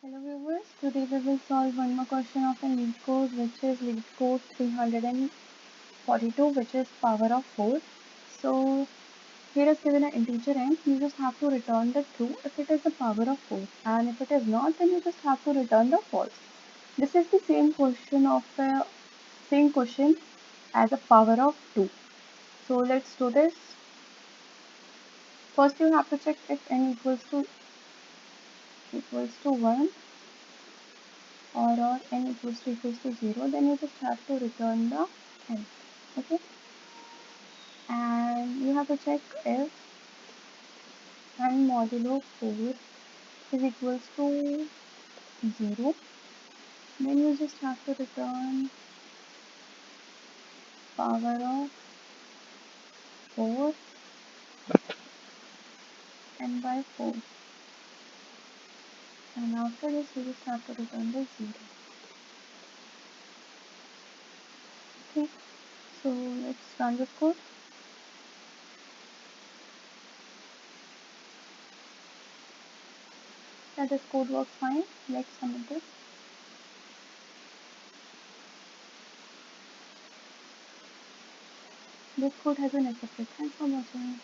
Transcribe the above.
Hello viewers, today we will solve one more question of a LeetCode, which is LeetCode 342, which is power of 4. So here is given an integer n, you just have to return the true if it is the power of 4, and if it is not, then you just have to return the false. This is the same question as a power of 2. So let's do this. First you have to check if n equals to 1 or n equals to 0, then you just have to return the n. Okay, and you have to check if n modulo 4 is equals to 0, then you just have to return power of 4 n by 4, and after this you just have to return the 0. Okay, so let's run this code. This code works fine. Let's submit this. This code has been accepted. Thanks for watching.